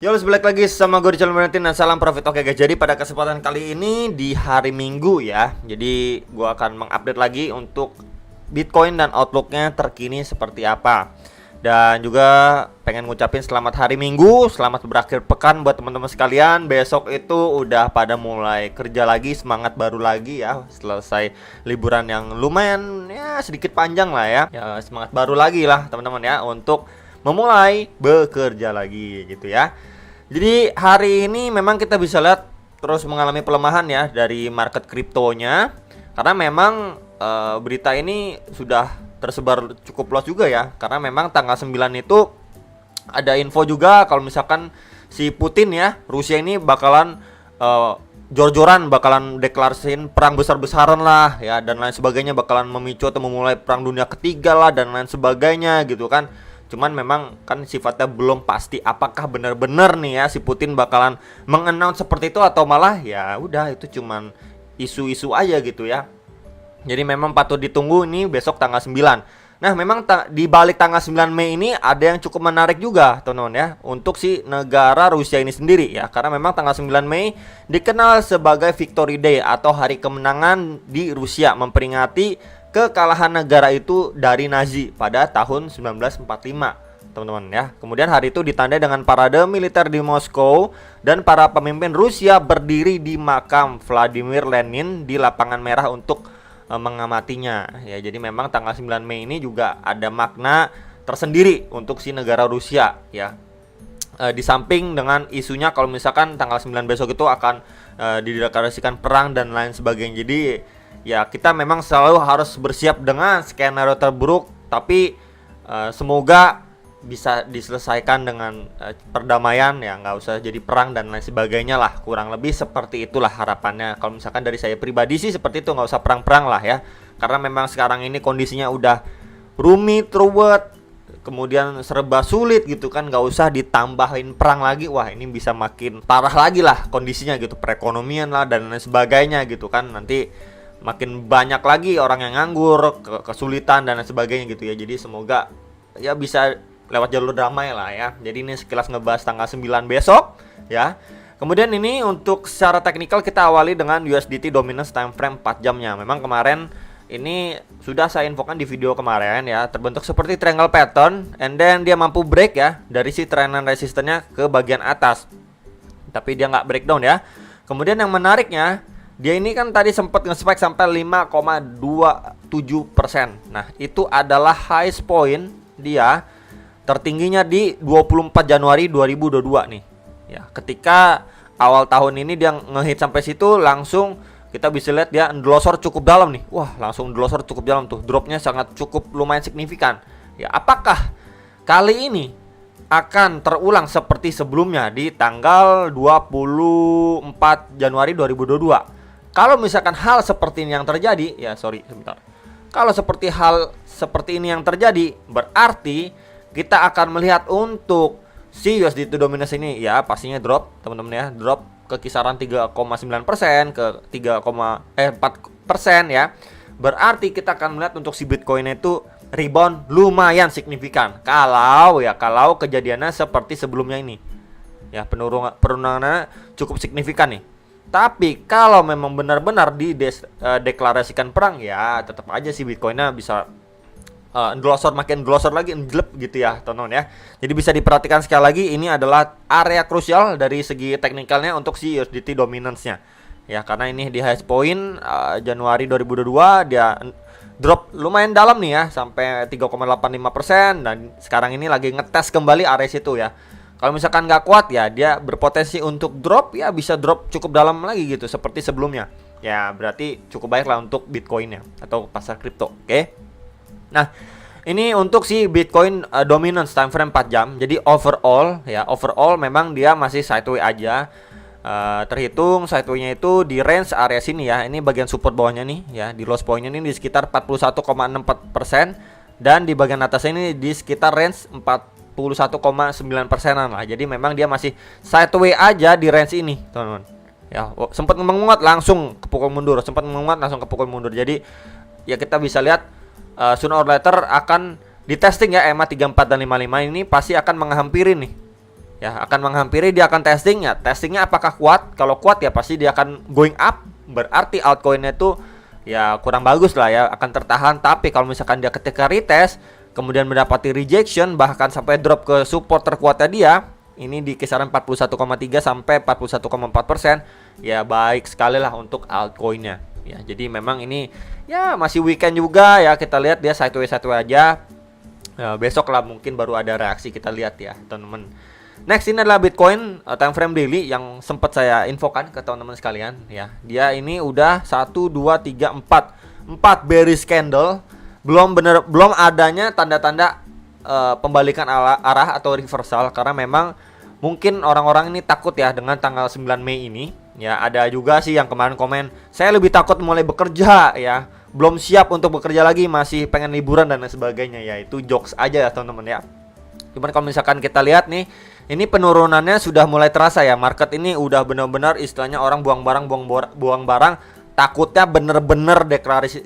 Yo, balik lagi sama gue di channel Valentin dan salam profit. Oke guys, jadi pada kesempatan kali ini di hari Minggu ya, jadi gue akan mengupdate lagi untuk Bitcoin dan outlooknya terkini seperti apa. Dan juga pengen ngucapin selamat hari Minggu, selamat berakhir pekan buat teman-teman sekalian. Besok itu udah pada mulai kerja lagi, semangat baru lagi ya. Selesai liburan yang lumayan ya sedikit panjang lah ya. Ya semangat baru lagi lah teman-teman ya untuk memulai bekerja lagi gitu ya. Jadi hari ini memang kita bisa lihat terus mengalami pelemahan ya dari market kriptonya, karena memang berita ini sudah tersebar cukup luas juga ya, karena memang tanggal 9 itu ada info juga kalau misalkan si Putin ya, Rusia ini bakalan jor-joran, bakalan deklarasiin perang besar-besaran lah ya, dan lain sebagainya, bakalan memicu atau memulai perang dunia ketiga lah dan lain sebagainya gitu kan. Cuman memang kan sifatnya belum pasti apakah benar-benar nih ya si Putin bakalan mengannounce seperti itu atau malah ya udah itu cuman isu-isu aja gitu ya. Jadi memang patut ditunggu ini besok tanggal 9. Nah, memang di balik tanggal 9 Mei ini ada yang cukup menarik juga, teman-teman ya, untuk si negara Rusia ini sendiri ya. Karena memang tanggal 9 Mei dikenal sebagai Victory Day atau hari kemenangan di Rusia, memperingati kekalahan negara itu dari Nazi pada tahun 1945, teman-teman ya. Kemudian hari itu ditandai dengan parade militer di Moskow dan para pemimpin Rusia berdiri di makam Vladimir Lenin di Lapangan Merah untuk mengamatinya ya. Jadi memang tanggal 9 Mei ini juga ada makna tersendiri untuk si negara Rusia ya. Di samping dengan isunya kalau misalkan tanggal 9 besok itu akan dideklarasikan perang dan lain sebagainya. Jadi ya kita memang selalu harus bersiap dengan skenario terburuk, tapi semoga bisa diselesaikan dengan perdamaian ya, nggak usah jadi perang dan lain sebagainya lah. Kurang lebih seperti itulah harapannya. Kalau misalkan dari saya pribadi sih seperti itu, nggak usah perang-perang lah ya, karena memang sekarang ini kondisinya udah rumit, ruwet, kemudian serba sulit gitu kan. Nggak usah ditambahin perang lagi, wah ini bisa makin parah lagi lah kondisinya gitu, perekonomian lah dan lain sebagainya gitu kan. Nanti makin banyak lagi orang yang nganggur, kesulitan dan lain sebagainya gitu ya. Jadi semoga ya bisa lewat jalur damai lah ya. Jadi ini sekilas ngebahas tanggal 9 besok ya. Kemudian ini untuk secara teknikal kita awali dengan USDT dominance time frame 4 jamnya. Memang kemarin ini sudah saya infokan di video kemarin ya, terbentuk seperti triangle pattern, and then dia mampu break ya dari si trend resistennya ke bagian atas, tapi dia nggak breakdown ya. Kemudian yang menariknya, dia ini kan tadi sempat nge-spike sampai 5,27%. Nah, itu adalah highest point dia tertingginya di 24 Januari 2022 nih. Ya, ketika awal tahun ini dia ngehit sampai situ, langsung kita bisa lihat dia endlosor cukup dalam nih. Wah, langsung endlosor cukup dalam tuh. Dropnya sangat cukup lumayan signifikan. Ya, apakah kali ini akan terulang seperti sebelumnya di tanggal 24 Januari 2022? Kalau misalkan hal seperti ini yang terjadi, ya sorry sebentar. Kalau seperti hal seperti ini yang terjadi, berarti kita akan melihat untuk si USDT dominance ini ya pastinya drop, teman-teman ya, drop ke kisaran 3,9% ke 4% ya. Berarti kita akan melihat untuk si Bitcoin itu rebound lumayan signifikan. Kalau kejadiannya seperti sebelumnya ini. Ya, penurunannya cukup signifikan nih. Tapi kalau memang benar-benar dideklarasikan perang ya tetap aja sih Bitcoinnya bisa endlosor, makin endlosor lagi, enjelep gitu ya teman-teman ya. Jadi bisa diperhatikan sekali lagi, ini adalah area krusial dari segi teknikalnya untuk si USDT dominance-nya ya, karena ini di highest point Januari 2022 dia drop lumayan dalam nih ya sampai 3,85%, dan sekarang ini lagi ngetes kembali area situ ya. Kalau misalkan nggak kuat ya dia berpotensi untuk drop ya, bisa drop cukup dalam lagi gitu seperti sebelumnya. Ya berarti cukup baik lah untuk Bitcoinnya atau pasar kripto. Oke. Nah, ini untuk si Bitcoin dominance time frame 4 jam. Jadi overall memang dia masih sideways aja. Terhitung sideway-nya itu di range area sini ya. Ini bagian support bawahnya nih ya. Di loss point-nya ini di sekitar 41,64%, dan di bagian atasnya ini di sekitar range 41,9%-an lah. Jadi memang dia masih sideways aja di range ini, teman-teman. Ya, sempat menguat langsung kepukul mundur, Jadi ya kita bisa lihat sooner or later akan di testing ya EMA 34 dan 55 ini pasti akan menghampiri nih Ya, akan menghampiri, dia akan testing ya. Testingnya apakah kuat? Kalau kuat ya pasti dia akan going up. Berarti altcoinnya itu ya kurang bagus lah ya, akan tertahan. Tapi kalau misalkan dia ketika retest kemudian mendapati rejection, bahkan sampai drop ke support terkuatnya dia, ini di kisaran 41,3 sampai 41,4%, ya baik sekali lah untuk altcoinnya. Ya, jadi memang ini ya masih weekend juga ya, kita lihat dia sideways aja. Ya, besok lah mungkin baru ada reaksi, kita lihat ya teman-teman. Next ini adalah Bitcoin time frame daily yang sempat saya infokan ke teman-teman sekalian ya. Dia ini udah 1 2 3 4 bearish candle, belum adanya tanda-tanda pembalikan arah atau reversal, karena memang mungkin orang-orang ini takut ya dengan tanggal 9 Mei ini. Ya, ada juga sih yang kemarin komen, "Saya lebih takut mulai bekerja ya. Belum siap untuk bekerja lagi, masih pengen liburan dan lain sebagainya." Ya, itu jokes aja ya teman-teman ya. Cuman kalau misalkan kita lihat nih, ini penurunannya sudah mulai terasa ya. Market ini udah benar-benar istilahnya orang buang barang, takutnya bener-bener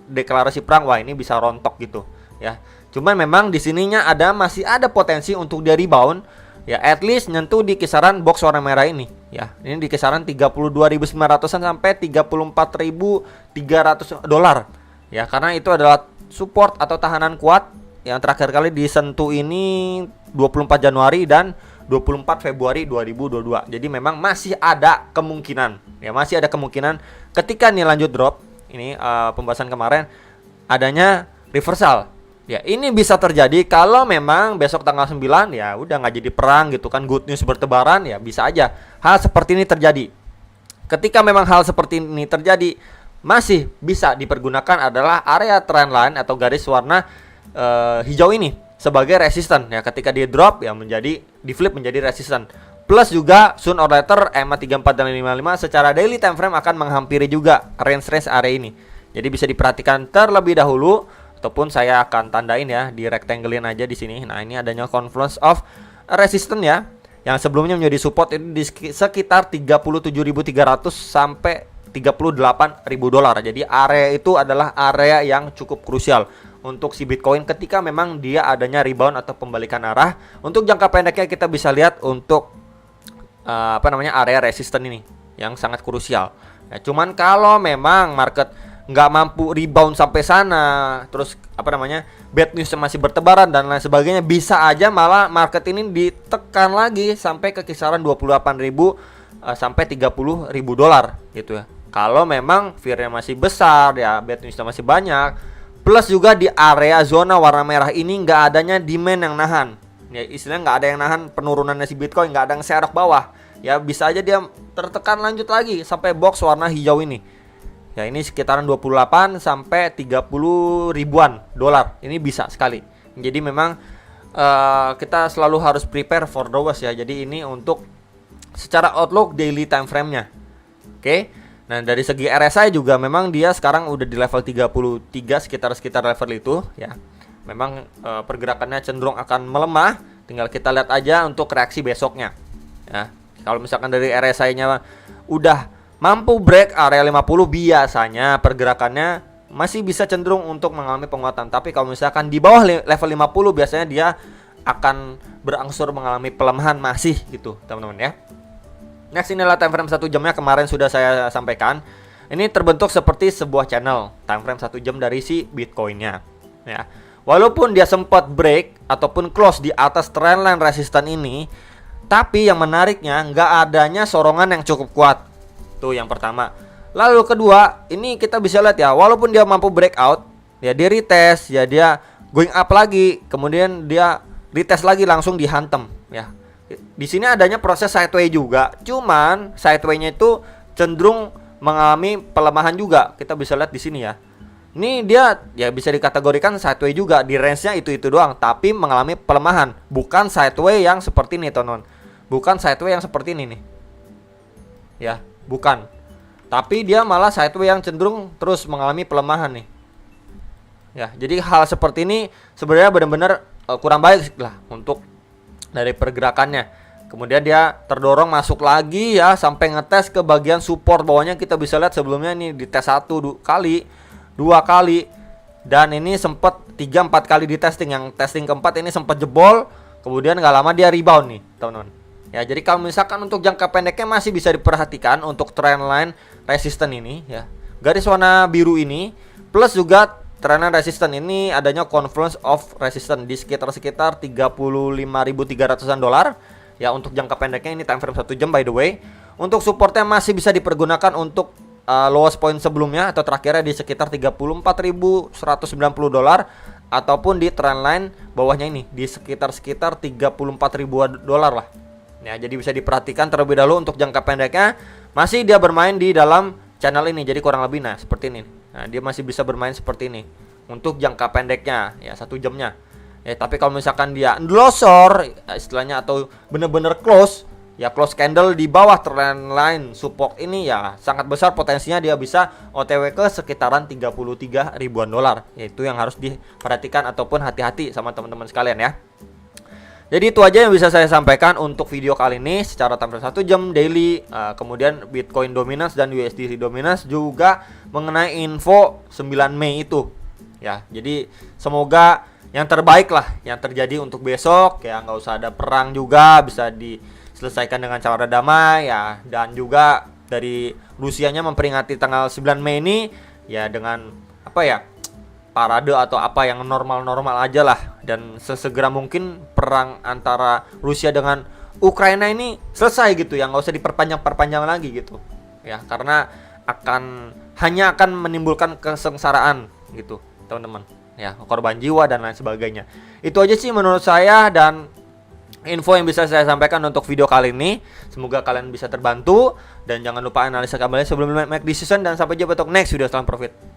deklarasi perang. Wah, ini bisa rontok gitu ya. Cuman memang di sininya masih ada potensi untuk dia rebound ya, at least nyentuh di kisaran box warna merah ini ya. Ini di kisaran 32.900-an sampai 34.300 dolar ya, karena itu adalah support atau tahanan kuat yang terakhir kali disentuh ini 24 Januari dan 24 Februari 2022. Jadi memang masih ada kemungkinan ya, masih ada kemungkinan ketika nih lanjut drop ini pembahasan kemarin adanya reversal. Ya, ini bisa terjadi kalau memang besok tanggal 9 ya udah nggak jadi perang gitu kan, good news bertebaran ya, bisa aja hal seperti ini terjadi. Ketika memang hal seperti ini terjadi, masih bisa dipergunakan adalah area trendline atau garis warna hijau ini sebagai resisten ya. Ketika dia drop ya menjadi di flip menjadi resisten. Plus juga soon or later EMA 34 dan 55 secara daily time frame akan menghampiri juga range area ini. Jadi bisa diperhatikan terlebih dahulu, ataupun saya akan tandain ya di rectanglein aja di sini. Nah, ini adanya confluence of resistance ya, yang sebelumnya menjadi support itu di sekitar 37.300 sampai 38.000 dolar. Jadi area itu adalah area yang cukup krusial untuk si Bitcoin ketika memang dia adanya rebound atau pembalikan arah. Untuk jangka pendeknya kita bisa lihat untuk area resisten ini yang sangat krusial. Ya, cuman kalau memang market nggak mampu rebound sampai sana, terus bad news masih bertebaran dan lain sebagainya, bisa aja malah market ini ditekan lagi sampai ke kisaran 28.000 sampai 30.000 dolar gitu ya. Kalau memang fear-nya masih besar ya, bad news-nya masih banyak. Plus juga di area zona warna merah ini nggak adanya demand yang nahan. Ya, istilahnya nggak ada yang nahan penurunannya si Bitcoin, nggak ada yang serok bawah. Ya, bisa aja dia tertekan lanjut lagi sampai box warna hijau ini. Ya, ini sekitaran 28 sampai 30 ribuan dolar. Ini bisa sekali. Jadi memang kita selalu harus prepare for the worst ya. Jadi ini untuk secara outlook daily time frame-nya. Oke. Nah, dari segi RSI juga memang dia sekarang udah di level 33, sekitar level itu ya. Memang pergerakannya cenderung akan melemah. Tinggal kita lihat aja untuk reaksi besoknya. Ya. Kalau misalkan dari RSI-nya udah mampu break area 50, biasanya pergerakannya masih bisa cenderung untuk mengalami penguatan. Tapi kalau misalkan di bawah level 50, biasanya dia akan berangsur mengalami pelemahan masih gitu, teman-teman ya. Next, inilah time frame 1 jamnya, kemarin sudah saya sampaikan. Ini terbentuk seperti sebuah channel time frame 1 jam dari si Bitcoinnya ya. Walaupun dia sempat break ataupun close di atas trendline resisten ini, tapi yang menariknya nggak adanya sorongan yang cukup kuat. Tuh yang pertama. Lalu kedua, ini kita bisa lihat ya, walaupun dia mampu breakout, ya dia retest, ya dia going up lagi, kemudian dia retest lagi langsung dihantam ya. Di sini adanya proses sideway juga, cuman sideway-nya itu cenderung mengalami pelemahan juga. Kita bisa lihat di sini ya. Ini dia ya bisa dikategorikan sideway juga, di range-nya itu doang, tapi mengalami pelemahan, bukan sideway yang seperti ini, teman-teman. Bukan sideway yang seperti ini nih. Ya, bukan. Tapi dia malah sideway yang cenderung terus mengalami pelemahan nih. Ya, jadi hal seperti ini sebenarnya benar-benar kurang baik lah untuk dari pergerakannya. Kemudian dia terdorong masuk lagi ya sampai ngetes ke bagian support bawahnya. Kita bisa lihat sebelumnya ini di tes 1 kali, 2 kali, dan ini sempat 3-4 kali di testing. Yang testing keempat ini sempat jebol. Kemudian gak lama dia rebound nih, teman-teman. Ya, jadi kalau misalkan untuk jangka pendeknya masih bisa diperhatikan untuk trendline resisten ini ya. Garis warna biru ini plus juga trendline resisten ini adanya confluence of resistance di sekitar 35.300-an dolar. Ya, untuk jangka pendeknya ini time frame 1 jam by the way. Untuk supportnya masih bisa dipergunakan untuk lowest point sebelumnya atau terakhirnya di sekitar 34.190 dolar ataupun di trendline bawahnya ini di sekitar 34.000 dolar lah. Ya, jadi bisa diperhatikan terlebih dahulu untuk jangka pendeknya masih dia bermain di dalam channel ini. Jadi kurang lebih nah seperti ini. Nah, dia masih bisa bermain seperti ini untuk jangka pendeknya ya 1 jamnya. Ya, tapi kalau misalkan dia endlosor istilahnya atau bener-bener close ya, close candle di bawah trendline support ini ya sangat besar potensinya dia bisa OTW ke sekitaran 33 ribuan dolar. Itu yang harus diperhatikan ataupun hati-hati sama teman-teman sekalian ya. Jadi itu aja yang bisa saya sampaikan untuk video kali ini secara time frame 1 jam daily, kemudian Bitcoin dominance dan USDT dominance juga mengenai info 9 Mei itu. Ya, jadi semoga yang terbaik lah yang terjadi untuk besok ya, nggak usah ada perang juga, bisa diselesaikan dengan cara damai ya, dan juga dari Rusianya memperingati tanggal 9 Mei ini ya dengan apa ya? Parade atau apa yang normal-normal aja lah, dan sesegera mungkin perang antara Rusia dengan Ukraina ini selesai gitu ya, nggak usah diperpanjang lagi gitu ya, karena hanya akan menimbulkan kesengsaraan gitu teman-teman ya, korban jiwa dan lain sebagainya. Itu aja sih menurut saya dan info yang bisa saya sampaikan untuk video kali ini. Semoga kalian bisa terbantu dan jangan lupa analisa kembali sebelum make decision, dan sampai jumpa untuk next video. Salam profit.